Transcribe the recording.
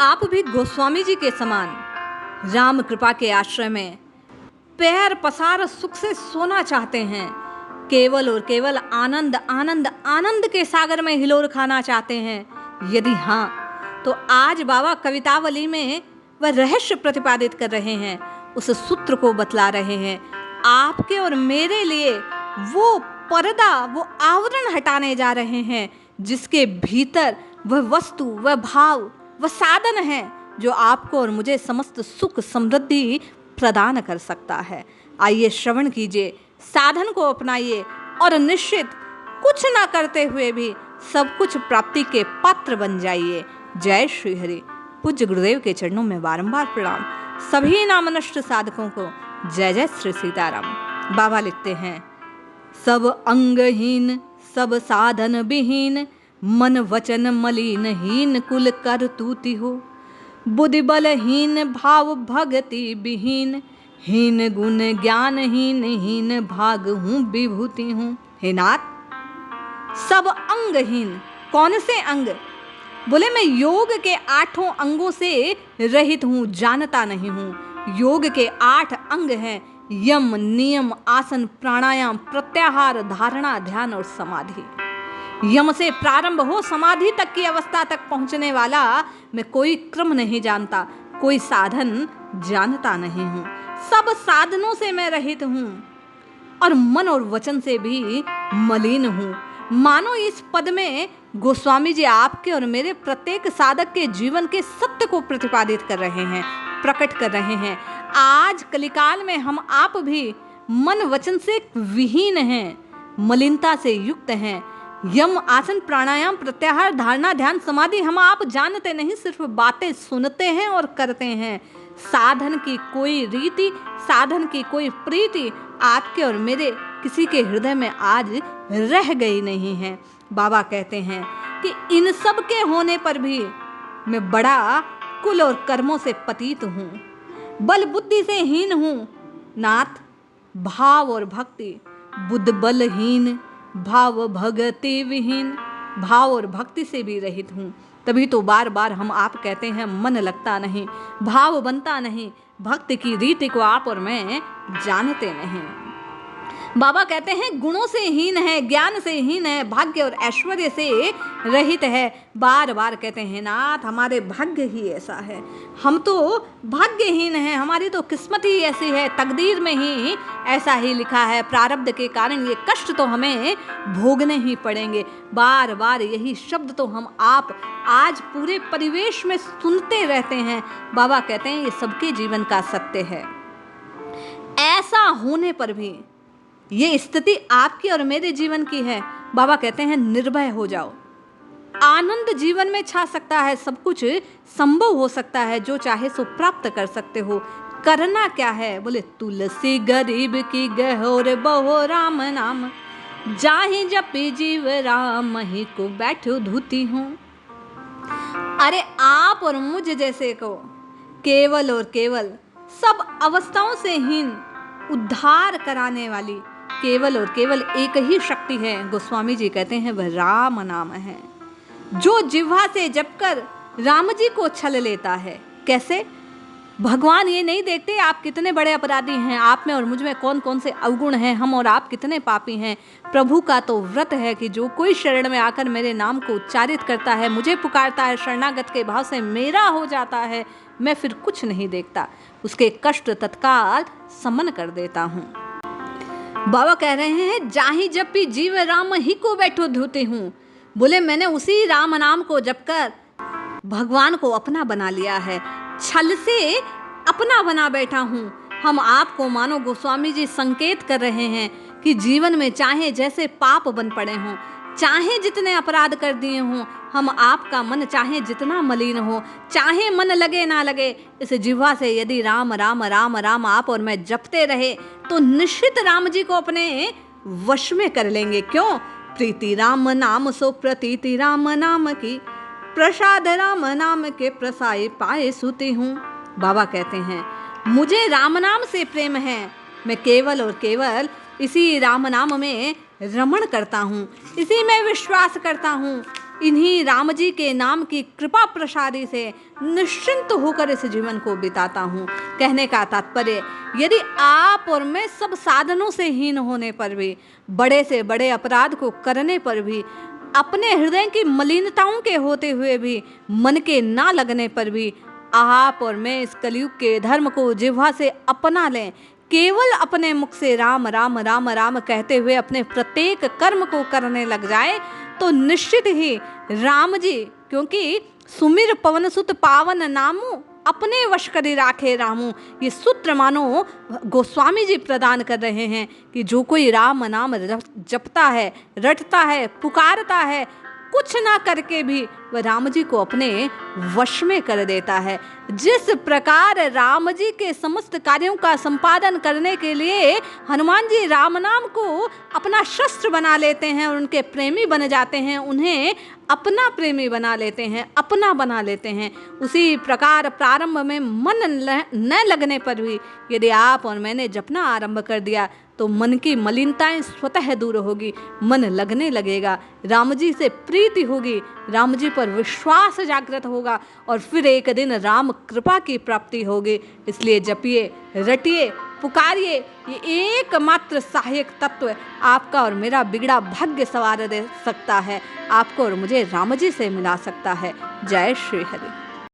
आप भी गोस्वामी जी के समान राम कृपा के आश्रय में पैर पसार सुख से सोना चाहते हैं, केवल और केवल आनंद आनंद आनंद के सागर में हिलोर खाना चाहते हैं? यदि हाँ, तो आज बाबा कवितावली में वह रहस्य प्रतिपादित कर रहे हैं, उस सूत्र को बतला रहे हैं। आपके और मेरे लिए वो पर्दा, वो आवरण हटाने जा रहे हैं जिसके भीतर वह वस्तु, वह भाव, वह साधन है जो आपको और मुझे समस्त सुख समृद्धि प्रदान कर सकता है। आइए श्रवण कीजिए, साधन को अपनाइए और निश्चित कुछ ना करते हुए भी सब कुछ प्राप्ति के पात्र बन जाइए। जय श्री हरि। पूज्य गुरुदेव के चरणों में बारंबार प्रणाम। सभी नामनष्ट साधकों को जय जय श्री सीताराम। बाबा लिखते हैं, सब अंगहीन सब साधन विहीन, मन वचन मलिनहीन कुल कर तूति हो, बुद्धि बलहीन भाव भगति विहीन, हीन गुण ज्ञान हीन भाग हूँ विभूति हूँ। हे नाथ, सब अंगहीन। कौन से अंग? बोले मैं योग के 8 अंगों से रहित हूँ, जानता नहीं हूँ। योग के 8 अंग हैं, यम, नियम, आसन, प्राणायाम, प्रत्याहार, धारणा, ध्यान और समाधि। यम से प्रारंभ हो समाधि तक की अवस्था तक पहुंचने वाला मैं कोई क्रम नहीं जानता, कोई साधन जानता नहीं हूँ। सब साधनों से मैं रहित हूँ और मन और वचन से भी मलिन हूँ। मानो इस पद में गोस्वामी जी आपके और मेरे प्रत्येक साधक के जीवन के सत्य को प्रतिपादित कर रहे हैं, प्रकट कर रहे हैं। आज कलिकाल में हम आप भी मन वचन से विहीन हैं, मलिनता से युक्त हैं। यम, आसन, प्राणायाम, प्रत्याहार, धारणा, ध्यान, समाधि हम आप जानते नहीं, सिर्फ बातें सुनते हैं और करते हैं। साधन की कोई रीति, साधन की कोई प्रीति आपके और मेरे किसी के हृदय में आज रह गई नहीं है। बाबा कहते हैं कि इन सब के होने पर भी मैं बड़ा कुल और कर्मों से पतित हूँ, बल बुद्धि से हीन हूँ। नाथ, भाव और भक्ति, बुद्ध बलहीन, भाव भगति विहीन, भाव और भक्ति से भी रहित हूँ। तभी तो बार बार हम आप कहते हैं मन लगता नहीं, भाव बनता नहीं, भक्ति की रीति को आप और मैं जानते नहीं। बाबा कहते हैं गुणों से हीन है, ज्ञान से हीन है, भाग्य और ऐश्वर्य से रहित है। बार बार कहते हैं नाथ, हमारे भाग्य ही ऐसा है, हम तो भाग्यहीन हैं, हमारी तो किस्मत ही ऐसी है, तकदीर में ही ऐसा ही लिखा है, प्रारब्ध के कारण ये कष्ट तो हमें भोगने ही पड़ेंगे। बार बार यही शब्द तो हम आप आज पूरे परिवेश में सुनते रहते हैं। बाबा कहते हैं ये सबके जीवन का सत्य है। ऐसा होने पर भी ये स्थिति आपकी और मेरे जीवन की है। बाबा कहते हैं निर्भय हो जाओ, आनंद जीवन में छा सकता है, सब कुछ संभव हो सकता है, जो चाहे सो प्राप्त कर सकते हो। करना क्या है? बोले तुलसी गरीब की गहोर बहो राम नाम, जाहि जपी जीव राम ही को बैठो धूती हूँ। अरे आप और मुझ जैसे को केवल और केवल सब अवस्थाओं से हीन उद्धार कराने वाली केवल और केवल एक ही शक्ति है। गोस्वामी जी कहते हैं वह राम नाम है, जो जिह्वा से जपकर राम जी को छल लेता है। कैसे? भगवान ये नहीं देखते आप कितने बड़े अपराधी हैं, आप में और मुझ में कौन कौन से अवगुण हैं, हम और आप कितने पापी हैं। प्रभु का तो व्रत है कि जो कोई शरण में आकर मेरे नाम को उच्चारित करता है, मुझे पुकारता है, शरणागत के भाव से मेरा हो जाता है, मैं फिर कुछ नहीं देखता, उसके कष्ट तत्काल समन कर देता हूँ। बाबा कह रहे हैं जाहि जपी जीव राम ही को बैठो धूते हूँ। बोले मैंने उसी राम नाम को जपकर भगवान को अपना बना लिया है, छल से अपना बना बैठा हूँ। हम आपको मानो गोस्वामी जी संकेत कर रहे हैं कि जीवन में चाहे जैसे पाप बन पड़े हों, चाहे जितने अपराध कर दिए हों, हम आपका मन चाहे जितना मलिन हो, चाहे मन लगे ना लगे, इस जिह्वा से यदि राम राम राम राम आप और मैं जपते रहे तो निश्चित राम जी को अपने वश में कर लेंगे। क्यों? प्रीति राम नाम सो प्रतीति राम नाम की, प्रसाद राम नाम के प्रसाय पाए सुती हूँ। बाबा कहते हैं मुझे राम नाम से प्रेम है, मैं केवल और केवल इसी राम नाम में रमण करता हूँ, इसी में विश्वास करता हूँ। इन्हीं राम जी के नाम की कृपा प्रसादी से निश्चिंत होकर इस जीवन को बिताता हूँ। कहने का तात्पर्य, यदि आप और मैं सब साधनों से हीन होने पर भी, बड़े से बड़े अपराध को करने पर भी, अपने हृदय की मलिनताओं के होते हुए भी, मन के ना लगने पर भी, आप और मैं इस कलयुग के धर्म को जिह्वा से अपना लें, केवल अपने मुख से राम राम राम राम कहते हुए अपने प्रत्येक कर्म को करने लग जाए, तो निश्चित ही राम जी, क्योंकि सुमिर पवन सुत पावन नामू अपने वश करी राखे रामू, ये सूत्र मानो गोस्वामी जी प्रदान कर रहे हैं कि जो कोई राम नाम जपता है, रटता है, पुकारता है, कुछ ना करके भी वह राम जी को अपने वश में कर देता है। जिस प्रकार राम जी के समस्त कार्यों का संपादन करने के लिए हनुमान जी राम नाम को अपना शस्त्र बना लेते हैं और उनके प्रेमी बन जाते हैं, उन्हें अपना प्रेमी बना लेते हैं, अपना बना लेते हैं, उसी प्रकार प्रारंभ में मन न लगने पर भी यदि आप और मैंने जपना आरंभ कर दिया तो मन की मलिनताएं स्वतः दूर होगी, मन लगने लगेगा, राम जी से प्रीति होगी, राम जी पर विश्वास जागृत होगा और फिर एक दिन राम कृपा की प्राप्ति होगी। इसलिए जपिए, रटिए, पुकारिए, ये एकमात्र सहायक तत्व आपका और मेरा बिगड़ा भाग्य संवार दे सकता है, आपको और मुझे राम जी से मिला सकता है। जय श्री हरि।